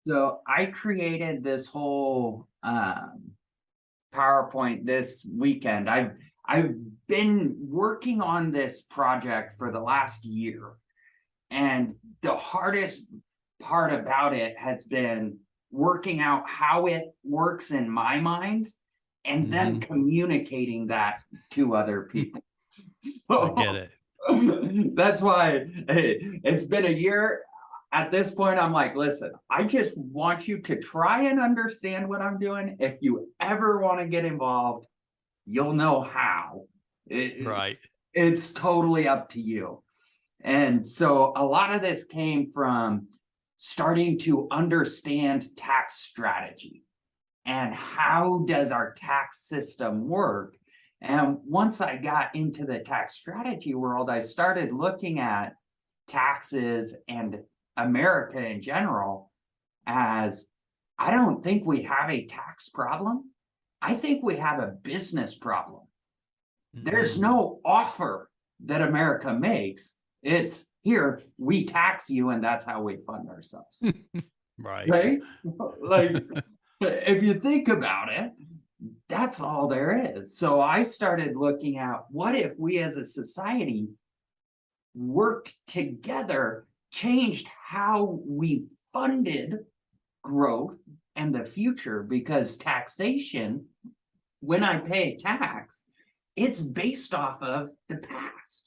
So I created this whole PowerPoint this weekend. I've been working on this project for the last year, and the hardest part about it has been working out how it works in my mind and then communicating that to other people. I get So it. that's why it's been a year. At this point, I'm like, listen, I just want you to try and understand what I'm doing. If you ever want to get involved, you'll know how. Right. It's totally up to you. And so a lot of this came from starting to understand tax strategy and how does our tax system work. And once I got into the tax strategy world, I started looking at taxes and America in general as, I don't think we have a tax problem. I think we have a business problem. There's no offer that America makes. It's here, we tax you, and that's how we fund ourselves. Right. Right? Like, if you think about it, that's all there is. So I started looking at what if we as a society worked together, changed how we funded growth and the future, because taxation, when I pay tax, it's based off of the past.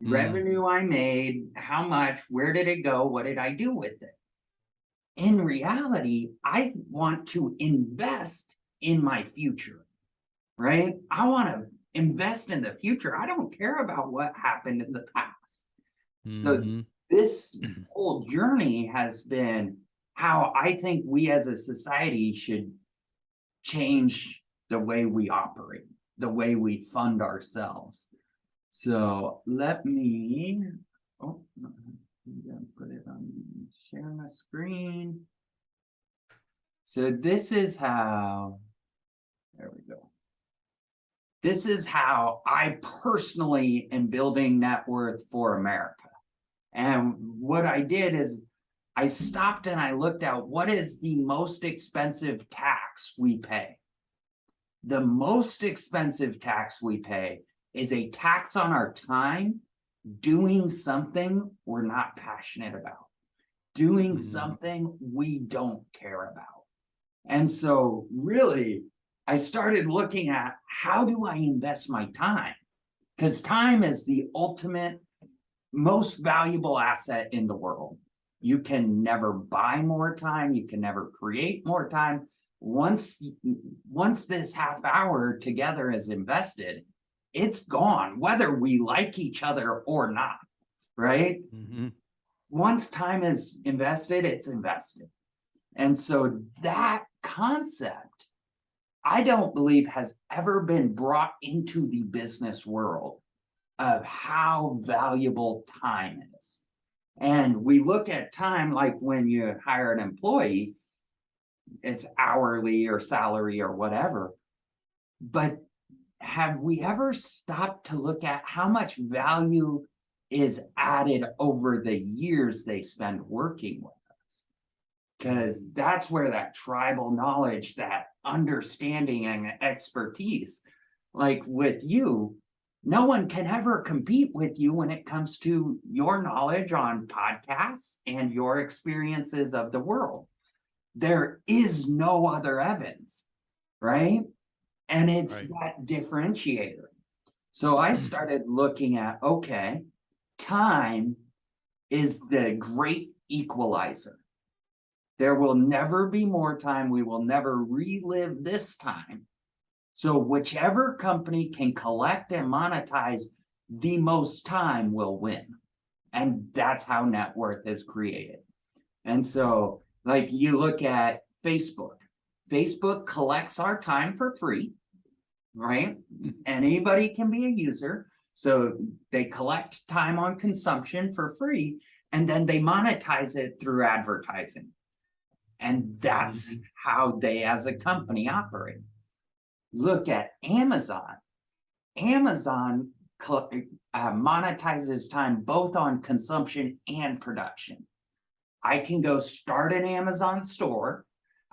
Revenue I made, how much, where did it go, what did I do with it? In reality, I want to invest in my future, right? I want to invest in the future. I don't care about what happened in the past. So this whole journey has been how I think we as a society should change the way we operate, the way we fund ourselves. So let me, oh, I'm gonna put it on, share my screen. So this is how, there we go. This is how I personally am building net worth for America. And what I did is I stopped and I looked at what is the most expensive tax we pay. The most expensive tax we pay is a tax on our time doing something we're not passionate about, doing something we don't care about. And so really, I started looking at how do I invest my time? Because time is the ultimate, most valuable asset in the world. You can never buy more time. You can never create more time. Once this half hour together is invested, it's gone, whether we like each other or not, right? Once time is invested, it's invested. And so that concept, I don't believe has ever been brought into the business world of how valuable time is. And we look at time like when you hire an employee, it's hourly or salary or whatever. But have we ever stopped to look at how much value is added over the years they spend working with us? Because that's where that tribal knowledge, that understanding and expertise, like with you, no one can ever compete with you when it comes to your knowledge on podcasts and your experiences of the world. There is no other Evans, right? And it's that differentiator. So I started looking at, okay, time is the great equalizer. There will never be more time. We will never relive this time. So whichever company can collect and monetize the most time will win. And that's how net worth is created. And so, like, you look at Facebook. Facebook collects our time for free, right? Anybody can be a user. So they collect time on consumption for free, and then they monetize it through advertising. And that's how they as a company operate. Look at Amazon. Amazon monetizes time both on consumption and production. I can go start an Amazon store.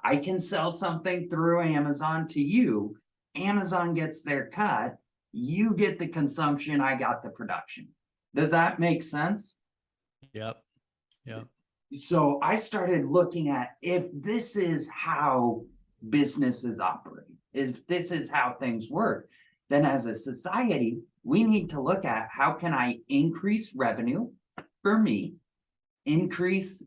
I can sell something through Amazon to you. Amazon gets their cut. You get the consumption. I got the production. Does that make sense? Yep. Yep. So I started looking at if this is how businesses operate, if this is how things work, then as a society, we need to look at how can I increase revenue for me, increase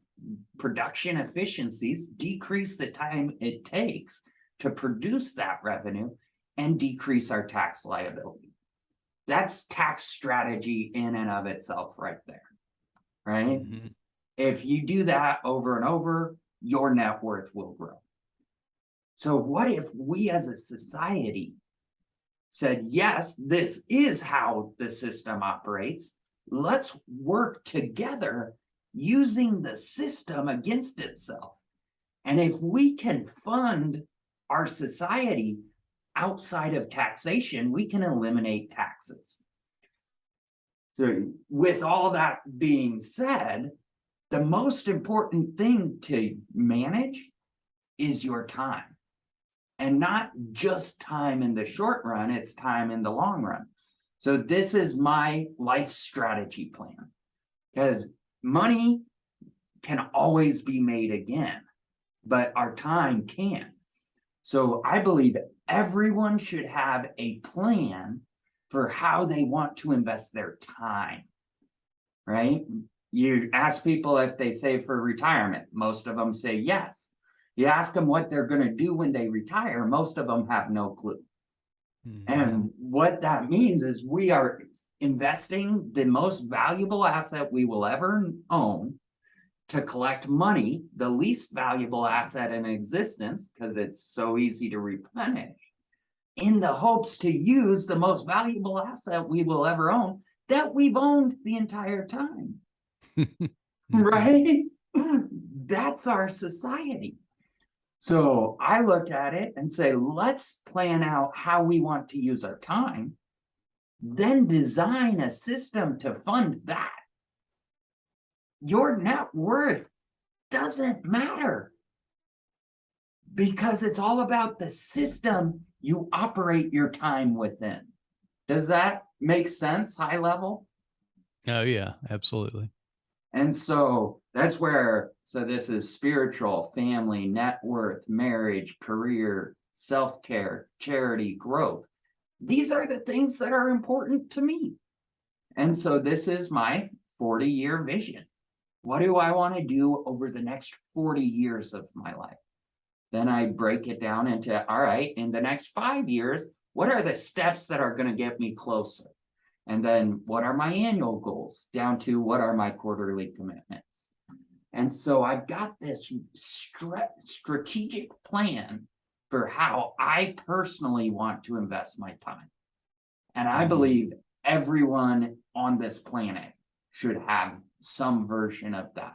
production efficiencies, decrease the time it takes to produce that revenue, and decrease our tax liability. That's tax strategy in and of itself right there, right? Mm-hmm. If you do that over and over, your net worth will grow. So what if we as a society said, yes, this is how the system operates. Let's work together using the system against itself. And if we can fund our society outside of taxation, we can eliminate taxes. So with all that being said, the most important thing to manage is your time. And not just time in the short run, it's time in the long run. So this is my life strategy plan, because money can always be made again, but our time can't. So I believe everyone should have a plan for how they want to invest their time, right? You ask people if they save for retirement, most of them say yes. You ask them what they're going to do when they retire, most of them have no clue. Mm-hmm. And what that means is we are investing the most valuable asset we will ever own to collect money, the least valuable asset in existence, because it's so easy to replenish, in the hopes to use the most valuable asset we will ever own that we've owned the entire time. Right? That's our society. So I look at it and say, let's plan out how we want to use our time, then design a system to fund that. Your net worth doesn't matter because it's all about the system you operate your time within. Does that make sense, high level? Oh yeah, absolutely. And so that's where, so this is spiritual, family, net worth, marriage, career, self-care, charity, growth. These are the things that are important to me. And so this is my 40-year vision. What do I want to do over the next 40 years of my life? Then I break it down into, all right, in the next 5 years, what are the steps that are going to get me closer? And then what are my annual goals down to what are my quarterly commitments? And so I've got this strategic plan for how I personally want to invest my time. And I believe everyone on this planet should have some version of that.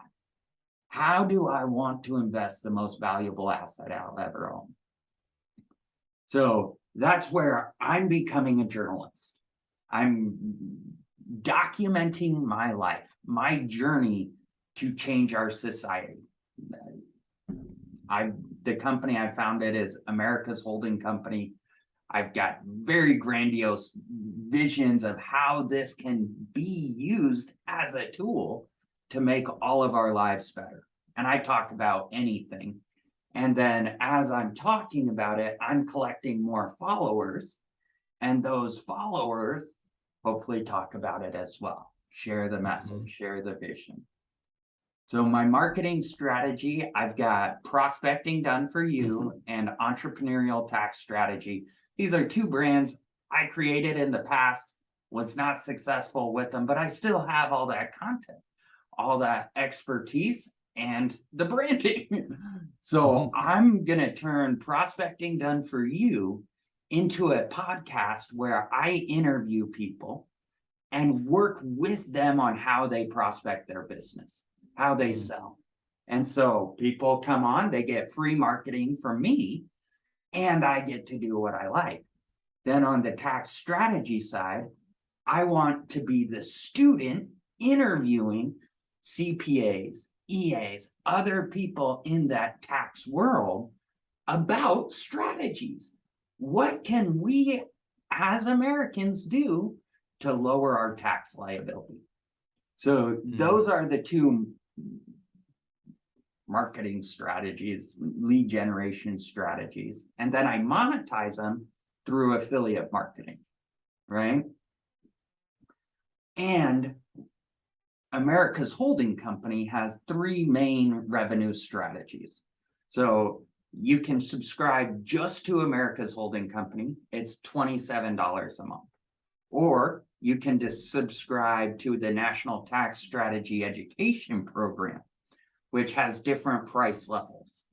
How do I want to invest the most valuable asset I'll ever own? So that's where I'm becoming a journalist. I'm documenting my life, my journey to change our society. The company I founded is America's Holding Company. I've got very grandiose visions of how this can be used as a tool to make all of our lives better. And I talk about anything. And then as I'm talking about it, I'm collecting more followers. And those followers hopefully talk about it as well. Share the message, share the vision. So my marketing strategy, I've got prospecting done for you and entrepreneurial tax strategy. These are two brands I created in the past, was not successful with them, but I still have all that content, all that expertise and the branding. So I'm going to turn prospecting done for you into a podcast where I interview people and work with them on how they prospect their business, how they sell. And so people come on, they get free marketing from me, and I get to do what I like. Then on the tax strategy side, I want to be the student interviewing CPAs, EAs, other people in that tax world about strategies. What can we as Americans do to lower our tax liability? So those are the two marketing strategies, lead generation strategies, and then I monetize them through affiliate marketing, right? And America's Holding Company has three main revenue strategies. So you can subscribe just to America's Holding Company. It's $27 a month. Or you can just subscribe to the National Tax Strategy Education Program, which has different price levels.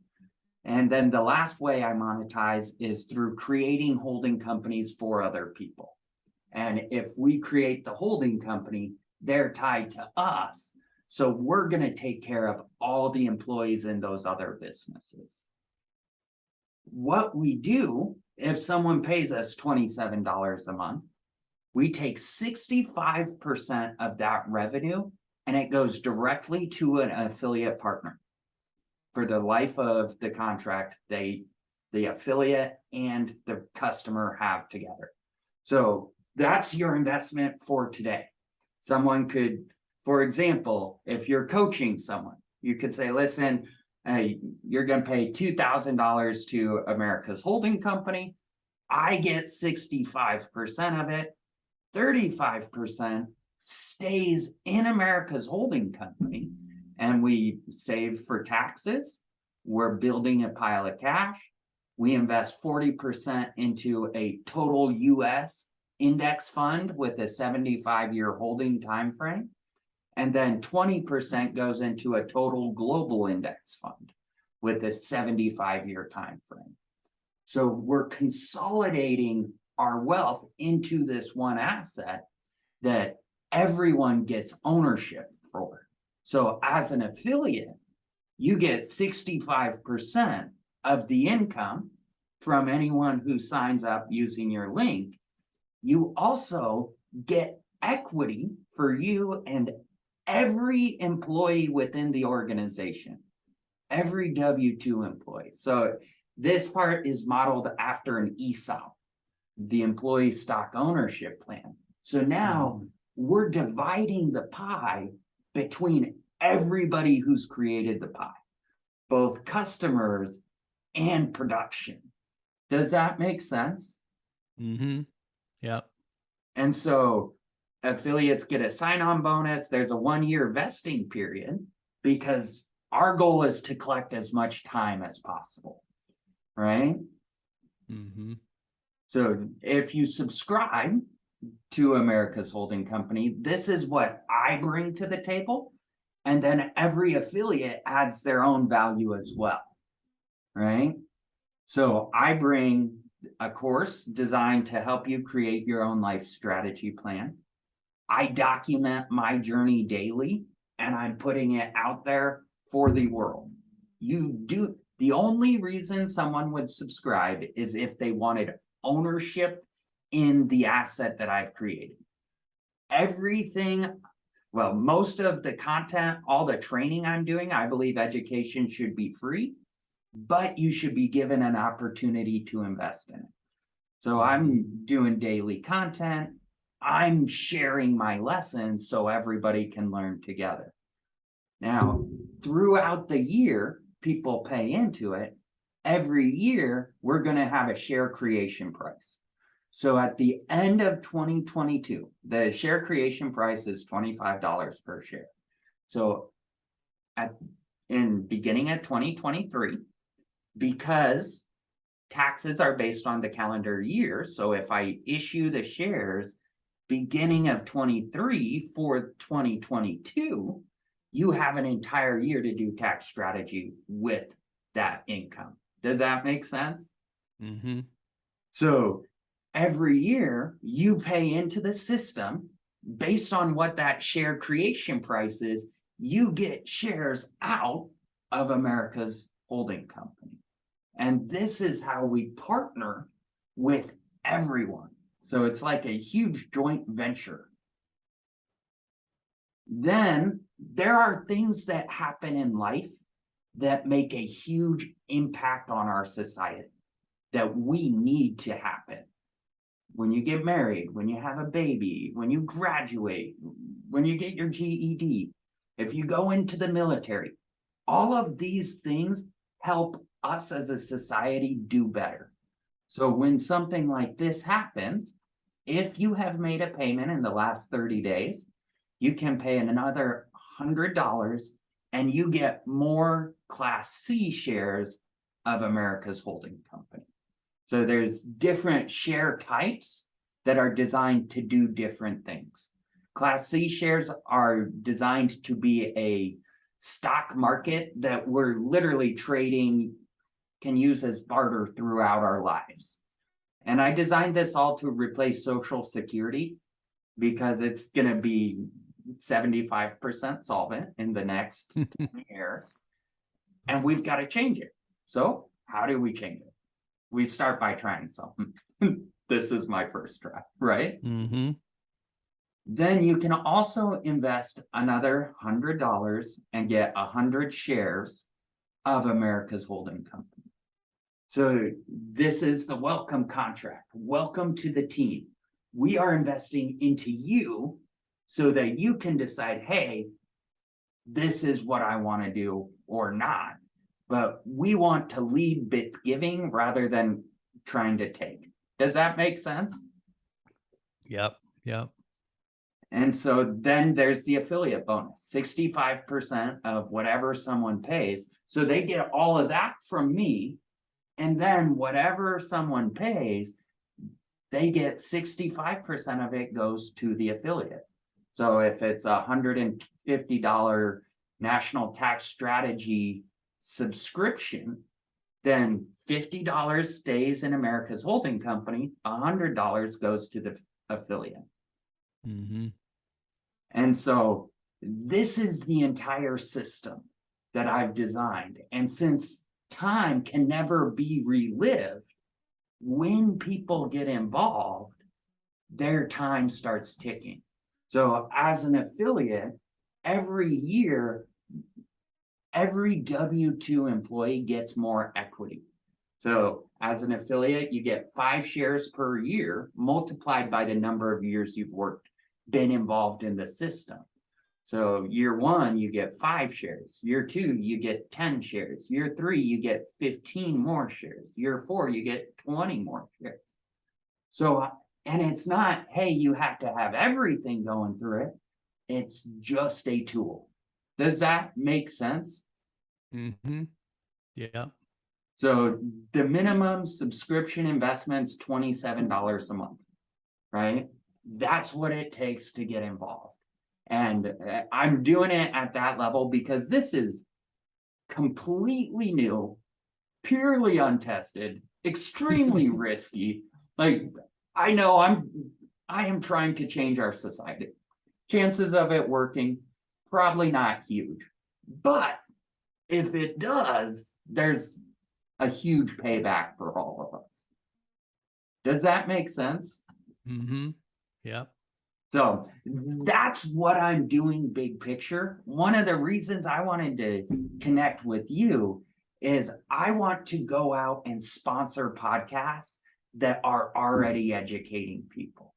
And then the last way I monetize is through creating holding companies for other people. And if we create the holding company, they're tied to us. So we're going to take care of all the employees in those other businesses. What we do, if someone pays us $27 a month, we take 65% of that revenue and it goes directly to an affiliate partner. For the life of the contract, the affiliate and the customer have together. So that's your investment for today. Someone could, for example, if you're coaching someone, you could say, listen, you're going to pay $2,000 to America's Holding Company. I get 65% of it. 35% stays in America's Holding Company, and we save for taxes. We're building a pile of cash. We invest 40% into a total US index fund with a 75-year holding time frame. And then 20% goes into a total global index fund with a 75-year time frame. So we're consolidating our wealth into this one asset that everyone gets ownership for. So as an affiliate, you get 65% of the income from anyone who signs up using your link. You also get equity for you and every employee within the organization, every W-2 employee. So this part is modeled after an ESOP, the employee stock ownership plan. So now we're dividing the pie between everybody who's created the pie, both customers and production. Does that make sense? Mm-hmm. Yep. And so affiliates get a sign-on bonus. There's a 1-year vesting period because our goal is to collect as much time as possible, right? Mm-hmm. So if you subscribe to America's Holding Company, this is what I bring to the table. And then every affiliate adds their own value as well, right? So I bring a course designed to help you create your own life strategy plan. I document my journey daily and I'm putting it out there for the world. The only reason someone would subscribe is if they wanted ownership in the asset that I've created. Most of the content, all the training I'm doing, I believe education should be free, but you should be given an opportunity to invest in it. So I'm doing daily content. I'm sharing my lessons so everybody can learn together. Now, throughout the year, people pay into it. Every year, we're going to have a share creation price. So at the end of 2022, the share creation price is $25 per share. So beginning at 2023, because taxes are based on the calendar year, so if I issue the shares beginning of 23 for 2022, you have an entire year to do tax strategy with that income. Does that make sense? Mm-hmm. So every year you pay into the system based on what that share creation price is. You get shares out of America's Holding Company. And this is how we partner with everyone. So it's like a huge joint venture. Then there are things that happen in life that make a huge impact on our society that we need to happen. When you get married, when you have a baby, when you graduate, when you get your GED, if you go into the military, all of these things help us as a society do better. So when something like this happens, if you have made a payment in the last 30 days, you can pay another $100 and you get more Class C shares of America's holding company. So there's different share types that are designed to do different things. Class C shares are designed to be a stock market that we're literally trading, can use as barter throughout our lives. And I designed this all to replace Social Security because it's going to be 75% solvent in the next 10 years. And we've got to change it. So how do we change it? We start by trying something. This is my first try, right? Mm-hmm. Then you can also invest another $100 and get 100 shares of America's holding company. So this is the welcome contract. Welcome to the team. We are investing into you so that you can decide, hey, this is what I want to do or not. But we want to lead with giving rather than trying to take. Does that make sense? Yep. Yep. And so then there's the affiliate bonus, 65% of whatever someone pays. So they get all of that from me. And then whatever someone pays, they get 65% of it goes to the affiliate. So if it's a $150 national tax strategy subscription, then $50 stays in America's holding company, $100 goes to the affiliate. Mm-hmm. And so this is the entire system that I've designed. And since time can never be relived, when people get involved, their time starts ticking. So as an affiliate, every year, every W-2 employee gets more equity. So as an affiliate, you get 5 shares per year multiplied by the number of years you've been involved in the system. So year 1, you get 5 shares. Year 2, you get 10 shares. Year 3, you get 15 more shares. Year 4, you get 20 more shares. So, and it's not, hey, you have to have everything going through it. It's just a tool. Does that make sense? Mm-hmm. Yeah. So the minimum subscription investment's $27 a month, right? That's what it takes to get involved. And I'm doing it at that level because this is completely new, purely untested, extremely risky. Like, I know I am trying to change our society. Chances of it working, probably not huge. But if it does, there's a huge payback for all of us. Does that make sense? Mm-hmm. Yep. So that's what I'm doing big picture. One of the reasons I wanted to connect with you is I want to go out and sponsor podcasts that are already educating people.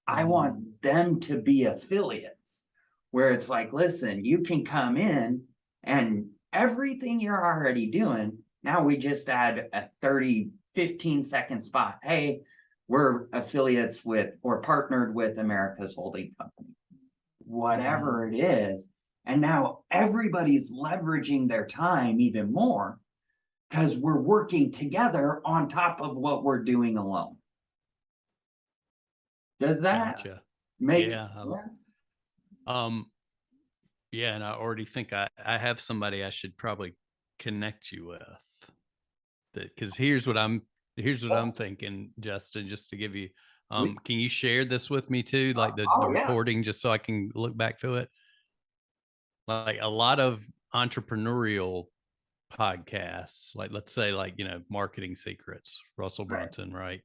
I want them to be affiliates where it's like, listen, you can come in and everything you're already doing, now we just add a 15-second spot. Hey, we're affiliates with or partnered with America's holding company, whatever it is. And now everybody's leveraging their time even more because we're working together on top of what we're doing alone. Does that Gotcha. make Yeah. sense? Yeah, and I already think I have somebody I should probably connect you with. That because here's what I'm thinking, Justin, just to give you can you share this with me too, like the Yeah. recording, just so I can look back through it? Like a lot of entrepreneurial podcasts, like let's say like, Marketing Secrets, Russell Right. Brunson, right?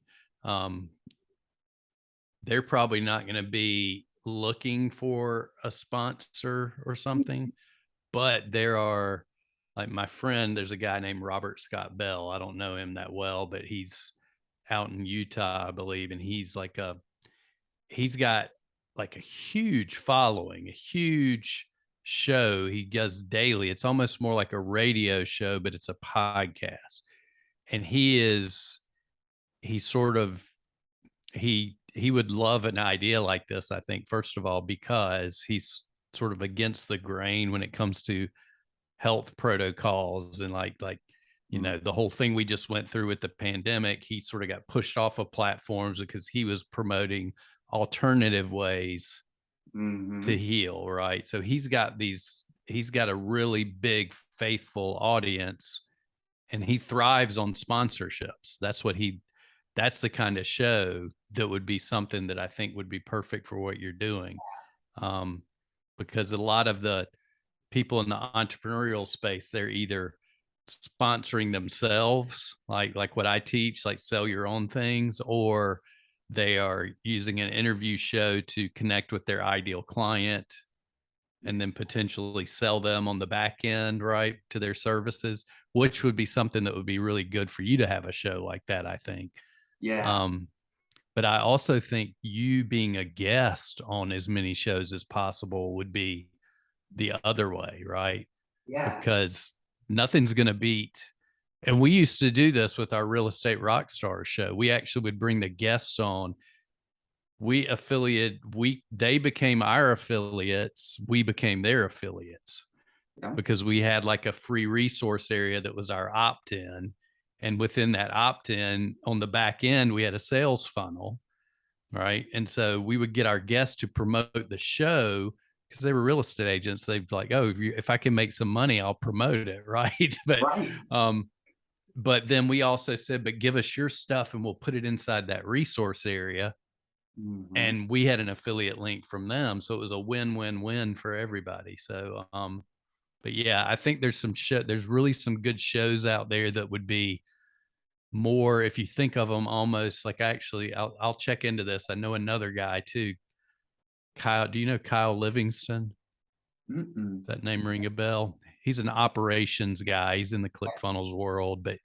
They're probably not going to be looking for a sponsor or something, but there are, like, my friend, there's a guy named Robert Scott Bell. I don't know him that well, but he's out in Utah, I believe, and he's got like a huge following, a huge show he does daily. It's almost more like a radio show, but it's a podcast. And he sort of he would love an idea like this, I think, first of all, because he's sort of against the grain when it comes to health protocols and the whole thing we just went through with the pandemic. He sort of got pushed off of platforms because he was promoting alternative ways to heal, right? So he's got a really big faithful audience, and he thrives on sponsorships. That's the kind of show that would be something that I think would be perfect for what you're doing. Because a lot of the people in the entrepreneurial space, they're either sponsoring themselves, like what I teach, like sell your own things, or they are using an interview show to connect with their ideal client and then potentially sell them on the back end, right, to their services, which would be something that would be really good for you to have a show like that, I think. Yeah. But I also think you being a guest on as many shows as possible would be the other way, right? Yes. Because nothing's going to beat. And we used to do this with our Real Estate Rockstar show. We actually would bring the guests on. They became our affiliates. We became their affiliates Yeah. because we had like a free resource area that was our opt-in. And within that opt-in on the back end, we had a sales funnel, right? And so we would get our guests to promote the show because they were real estate agents. They'd be like, "Oh, if I can make some money, I'll promote it," right? Right. But then we also said, "But give us your stuff, and we'll put it inside that resource area." And we had an affiliate link from them, so it was a win-win-win for everybody. So, but yeah, I think there's really some good shows out there that would be more, if you think of them almost like, actually, I'll check into this. I know another guy too. Kyle, do you know Kyle Livingston? Does that name ring a bell? He's an operations guy. He's in the ClickFunnels world, but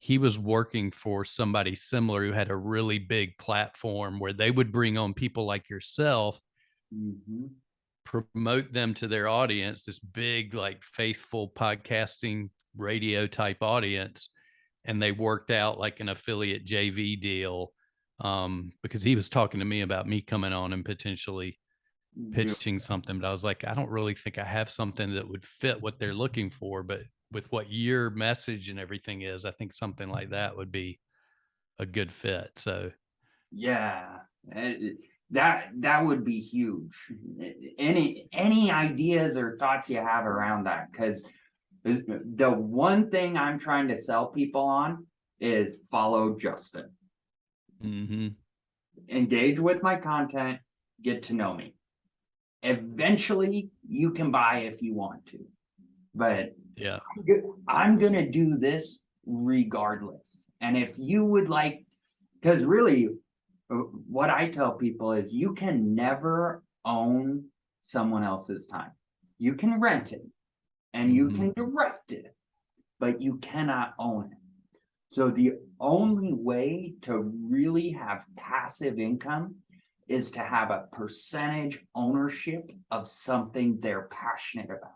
he was working for somebody similar who had a really big platform where they would bring on people like yourself, promote them to their audience, this big, like, faithful podcasting radio type audience. And they worked out like an affiliate JV deal, because he was talking to me about me coming on and potentially pitching something. But I was like, I don't really think I have something that would fit what they're looking for. But with what your message and everything is, I think something like that would be a good fit. So Yeah. That would be huge. Any ideas or thoughts you have around that? Because the one thing I'm trying to sell people on is follow Justin. Engage with my content, get to know me. Eventually, you can buy if you want to, but yeah, I'm gonna do this regardless. And if you would like, because really, what I tell people is you can never own someone else's time. You can rent it and you can direct it, but you cannot own it. So the only way to really have passive income is to have a percentage ownership of something they're passionate about,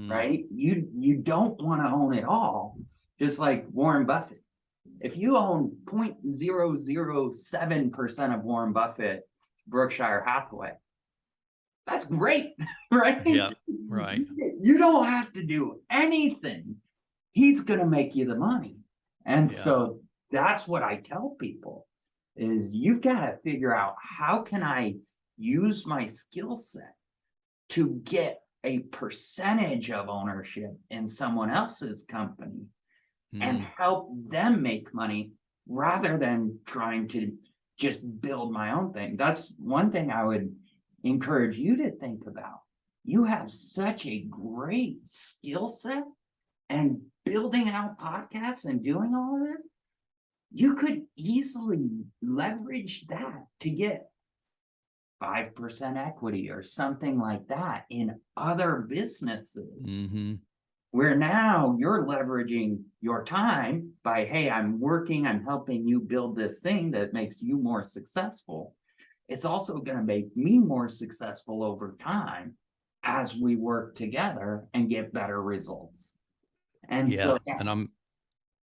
right? You don't want to own it all, just like Warren Buffett. If you own 0.007% of Warren Buffett, Berkshire Hathaway, that's great, right? Yeah, right. You don't have to do anything. He's going to make you the money. And so that's what I tell people is you've got to figure out, how can I use my skill set to get a percentage of ownership in someone else's company and help them make money rather than trying to just build my own thing. That's one thing I would encourage you to think about. You have such a great skill set, and building out podcasts and doing all of this, you could easily leverage that to get 5% equity or something like that in other businesses. Mm-hmm. Where now you're leveraging your time by, hey, I'm working, I'm helping you build this thing that makes you more successful. It's also going to make me more successful over time as we work together and get better results. And Yeah. so, And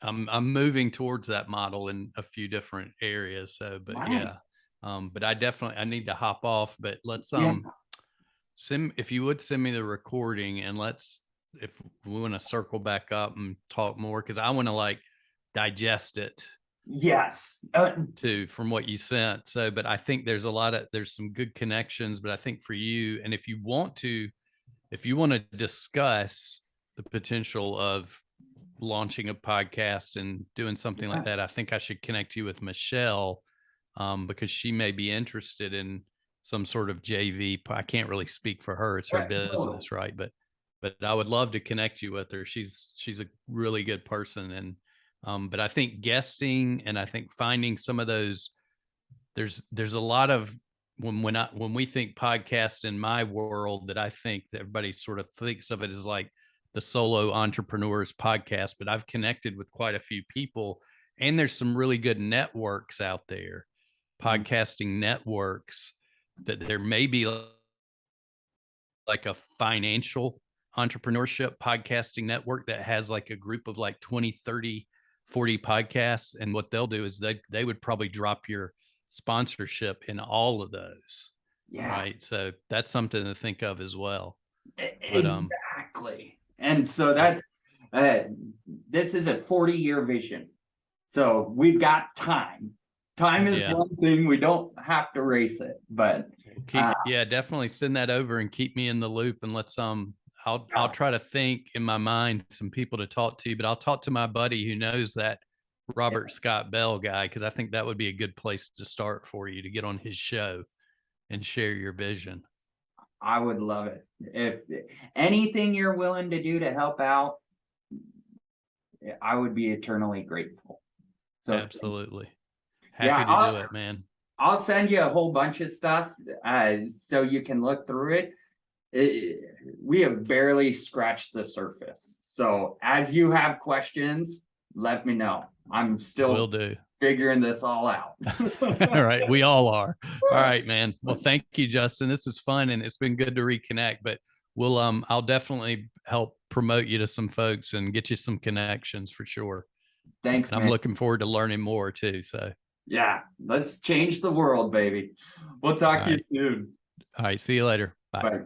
I'm moving towards that model in a few different areas. So, but right. yeah. But I need to hop off, but let's Yeah. if you would send me the recording, and if we want to circle back up and talk more, because I want to like digest it Yes. too from what you sent. So, but I think there's some good connections, but I think for you, and if you want to discuss the potential of launching a podcast and doing something like that, I think I should connect you with Michelle, because she may be interested in some sort of JV. I can't really speak for her; it's her business, right? But I would love to connect you with her. She's a really good person, and but I think guesting, and I think finding some of those. There's a lot of when we think podcast in my world, that I think that everybody sort of thinks of it as like the solo entrepreneurs podcast, but I've connected with quite a few people, and there's some really good networks out there, podcasting networks, that there may be like a financial entrepreneurship podcasting network that has like a group of like 20, 30, 40 podcasts. And what they'll do is they would probably drop your sponsorship in all of those. Yeah. Right. So that's something to think of as well. But, exactly. And so that's, this is a 40-year vision. So we've got time. Time is one thing, we don't have to race it, but definitely send that over and keep me in the loop, and let's I'll try to think in my mind some people to talk to, but I'll talk to my buddy who knows that Robert Scott Bell guy, because I think that would be a good place to start for you to get on his show and share your vision. I would love it. If anything you're willing to do to help out, I would be eternally grateful. So absolutely. Happy to do it, man. I'll send you a whole bunch of stuff so you can look through it. We have barely scratched the surface. So as you have questions, let me know. I'm still figuring this all out. All right. We all are. All right, man. Well, thank you, Justin. This is fun, and it's been good to reconnect, but I'll definitely help promote you to some folks and get you some connections for sure. Thanks, man. I'm looking forward to learning more too. So yeah, let's change the world, baby. We'll talk to you soon. All right. See you later. Bye. Bye.